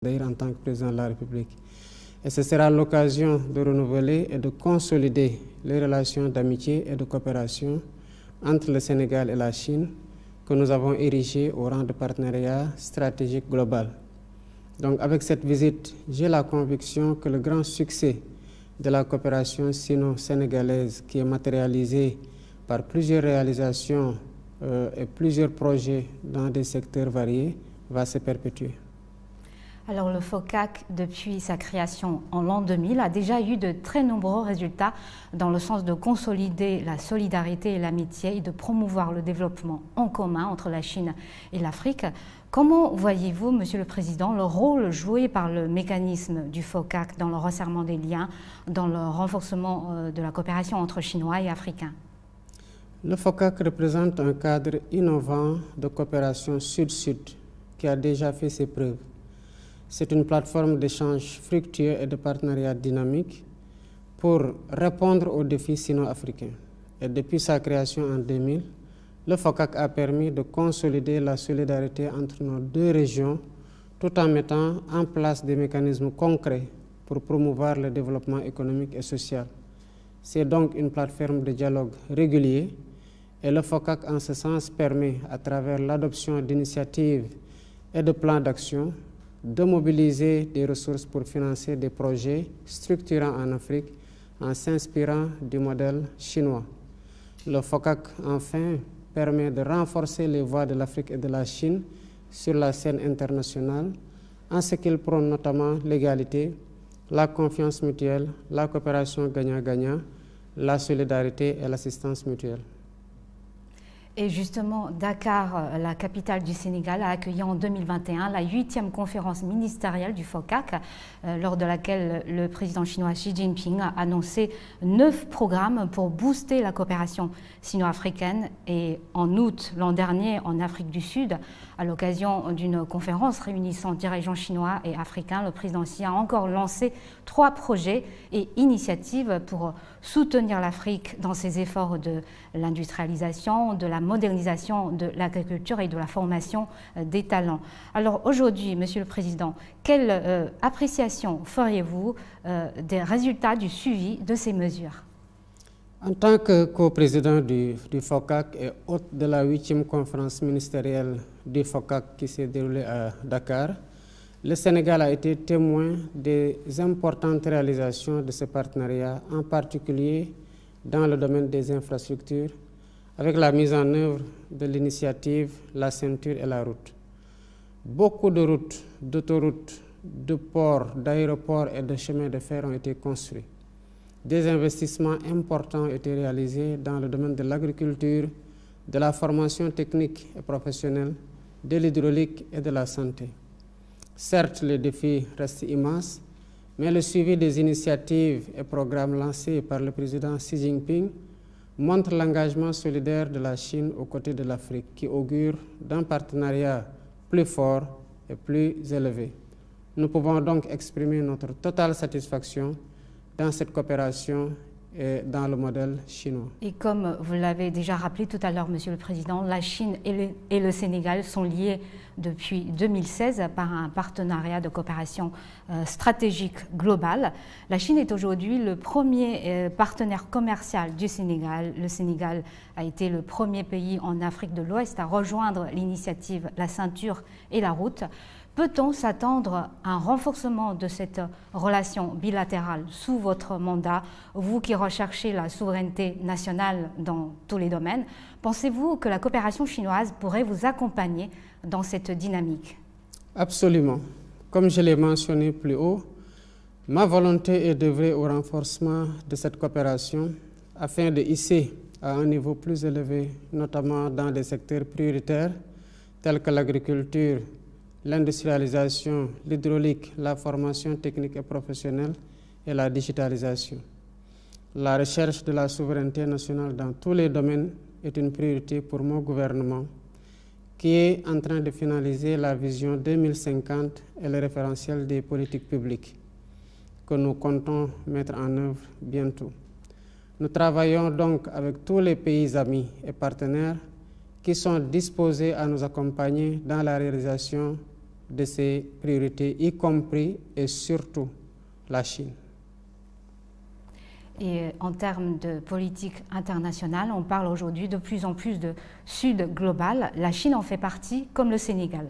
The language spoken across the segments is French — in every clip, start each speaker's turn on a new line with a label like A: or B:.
A: d'ailleurs en tant que président de la République. Et ce sera l'occasion de renouveler et de consolider les relations d'amitié et de coopération entre le Sénégal et la Chine que nous avons érigées au rang de partenariat stratégique global. Donc avec cette visite, j'ai la conviction que le grand succès de la coopération sino-sénégalaise qui est matérialisée par plusieurs réalisations et plusieurs projets dans des secteurs variés va se perpétuer.
B: Alors le FOCAC, depuis sa création en l'an 2000, a déjà eu de très nombreux résultats dans le sens de consolider la solidarité et l'amitié et de promouvoir le développement en commun entre la Chine et l'Afrique. Comment voyez-vous, Monsieur le Président, le rôle joué par le mécanisme du FOCAC dans le resserrement des liens, dans le renforcement de la coopération entre Chinois et Africains?
A: Le FOCAC représente un cadre innovant de coopération sud-sud qui a déjà fait ses preuves. C'est une plateforme d'échange fructueux et de partenariat dynamique pour répondre aux défis sino-africains. Et depuis sa création en 2000, le FOCAC a permis de consolider la solidarité entre nos deux régions tout en mettant en place des mécanismes concrets pour promouvoir le développement économique et social. C'est donc une plateforme de dialogue régulier et le FOCAC en ce sens permet, à travers l'adoption d'initiatives et de plans d'action, de mobiliser des ressources pour financer des projets structurants en Afrique en s'inspirant du modèle chinois. Le FOCAC, enfin, permet de renforcer les voix de l'Afrique et de la Chine sur la scène internationale en ce qu'il prône notamment l'égalité, la confiance mutuelle, la coopération gagnant-gagnant, la solidarité et l'assistance mutuelle.
B: Et justement, Dakar, la capitale du Sénégal, a accueilli en 2021 la 8e conférence ministérielle du FOCAC, lors de laquelle le président chinois Xi Jinping a annoncé 9 programmes pour booster la coopération sino-africaine. Et en août l'an dernier, en Afrique du Sud, à l'occasion d'une conférence réunissant dirigeants chinois et africains, le président Xi a encore lancé 3 projets et initiatives pour soutenir l'Afrique dans ses efforts de l'industrialisation, de la modernisation de l'agriculture et de la formation des talents. Alors aujourd'hui, Monsieur le Président, quelle appréciation feriez-vous des résultats du suivi de ces mesures?
A: En tant que coprésident du FOCAC et hôte de la 8e conférence ministérielle du FOCAC qui s'est déroulée à Dakar, le Sénégal a été témoin des importantes réalisations de ce partenariat, en particulier dans le domaine des infrastructures, avec la mise en œuvre de l'initiative La Ceinture et la Route. Beaucoup de routes, d'autoroutes, de ports, d'aéroports et de chemins de fer ont été construits. Des investissements importants ont été réalisés dans le domaine de l'agriculture, de la formation technique et professionnelle, de l'hydraulique et de la santé. Certes, les défis restent immenses, mais le suivi des initiatives et programmes lancés par le président Xi Jinping montre l'engagement solidaire de la Chine aux côtés de l'Afrique, qui augure d'un partenariat plus fort et plus élevé. Nous pouvons donc exprimer notre totale satisfaction dans cette coopération et dans le modèle chinois.
B: Et comme vous l'avez déjà rappelé tout à l'heure, Monsieur le Président, la Chine et le Sénégal sont liés depuis 2016 par un partenariat de coopération stratégique global. La Chine est aujourd'hui le premier partenaire commercial du Sénégal. Le Sénégal a été le premier pays en Afrique de l'Ouest à rejoindre l'initiative La Ceinture et la Route. Peut-on s'attendre à un renforcement de cette relation bilatérale sous votre mandat, vous qui recherchez la souveraineté nationale dans tous les domaines? Pensez-vous que la coopération chinoise pourrait vous accompagner dans cette dynamique?
A: Absolument. Comme je l'ai mentionné plus haut, ma volonté est d'œuvrer au renforcement de cette coopération afin de hisser à un niveau plus élevé, notamment dans des secteurs prioritaires tels que l'agriculture, l'industrialisation, l'hydraulique, la formation technique et professionnelle et la digitalisation. La recherche de la souveraineté nationale dans tous les domaines est une priorité pour mon gouvernement qui est en train de finaliser la vision 2050 et le référentiel des politiques publiques que nous comptons mettre en œuvre bientôt. Nous travaillons donc avec tous les pays amis et partenaires qui sont disposés à nous accompagner dans la réalisation de ses priorités, y compris et surtout la Chine.
B: Et en termes de politique internationale, on parle aujourd'hui de plus en plus de Sud global. La Chine en fait partie, comme le Sénégal.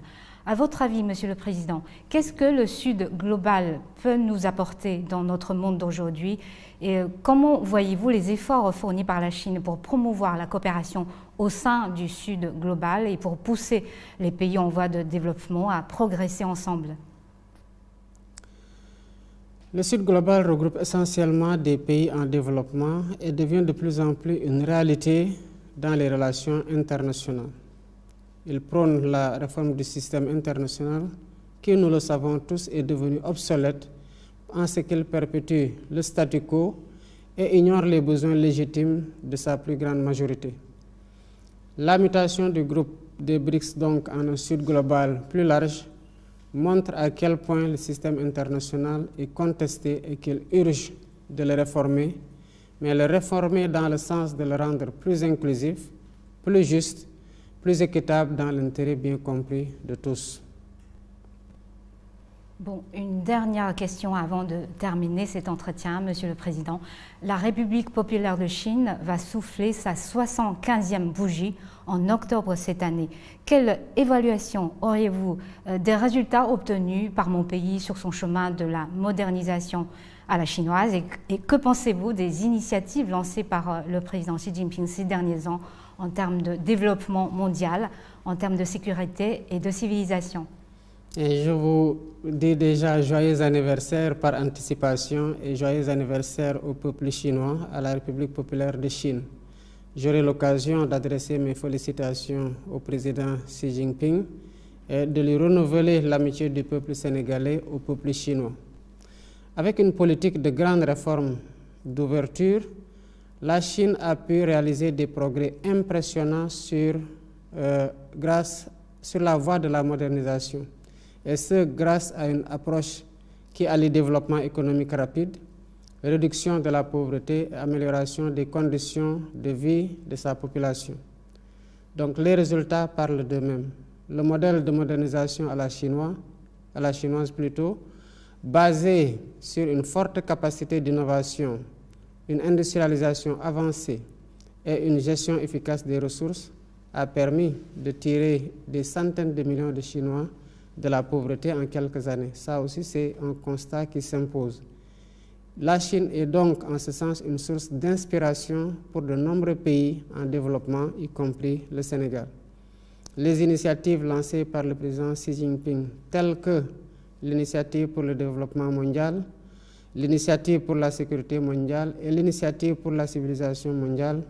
B: À votre avis, Monsieur le Président, qu'est-ce que le Sud global peut nous apporter dans notre monde d'aujourd'hui? Et comment voyez-vous les efforts fournis par la Chine pour promouvoir la coopération au sein du Sud global et pour pousser les pays en voie de développement à progresser ensemble?
A: Le Sud global regroupe essentiellement des pays en développement et devient de plus en plus une réalité dans les relations internationales. Il prône la réforme du système international qui, nous le savons tous, est devenu obsolète en ce qu'il perpétue le statu quo et ignore les besoins légitimes de sa plus grande majorité. La mutation du groupe des BRICS donc en un Sud global plus large montre à quel point le système international est contesté et qu'il urge de le réformer, mais le réformer dans le sens de le rendre plus inclusif, plus juste, plus équitable dans l'intérêt bien compris de tous.
B: Bon, une dernière question avant de terminer cet entretien, Monsieur le Président. La République populaire de Chine va souffler sa 75e bougie en octobre cette année. Quelle évaluation auriez-vous des résultats obtenus par mon pays sur son chemin de la modernisation à la chinoise et que pensez-vous des initiatives lancées par le président Xi Jinping ces derniers ans en termes de développement mondial, en termes de sécurité et de civilisation?
A: Et je vous dis déjà joyeux anniversaire par anticipation et joyeux anniversaire au peuple chinois, à la République populaire de Chine. J'aurai l'occasion d'adresser mes félicitations au président Xi Jinping et de lui renouveler l'amitié du peuple sénégalais au peuple chinois. Avec une politique de grandes réformes d'ouverture, la Chine a pu réaliser des progrès impressionnants sur la voie de la modernisation. Et ce, grâce à une approche qui allie développement économique rapide, réduction de la pauvreté et amélioration des conditions de vie de sa population. Donc les résultats parlent d'eux-mêmes. Le modèle de modernisation à la chinoise plutôt, basé sur une forte capacité d'innovation, une industrialisation avancée et une gestion efficace des ressources, a permis de tirer des centaines de millions de Chinois de la pauvreté en quelques années. Ça aussi, c'est un constat qui s'impose. La Chine est donc, en ce sens, une source d'inspiration pour de nombreux pays en développement, y compris le Sénégal. Les initiatives lancées par le président Xi Jinping, telles que l'initiative pour le développement mondial, l'initiative pour la sécurité mondiale et l'initiative pour la civilisation mondiale,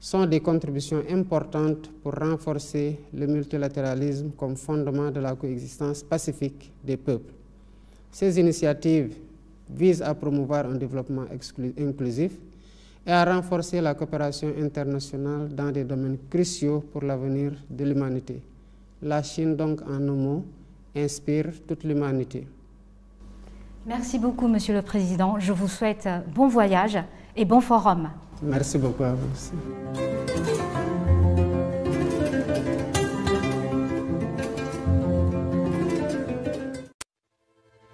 A: sont des contributions importantes pour renforcer le multilatéralisme comme fondement de la coexistence pacifique des peuples. Ces initiatives visent à promouvoir un développement inclusif et à renforcer la coopération internationale dans des domaines cruciaux pour l'avenir de l'humanité. La Chine, donc, en un mot, inspire toute l'humanité.
B: Merci beaucoup, Monsieur le Président. Je vous souhaite bon voyage et bon forum.
A: Merci beaucoup à vous aussi.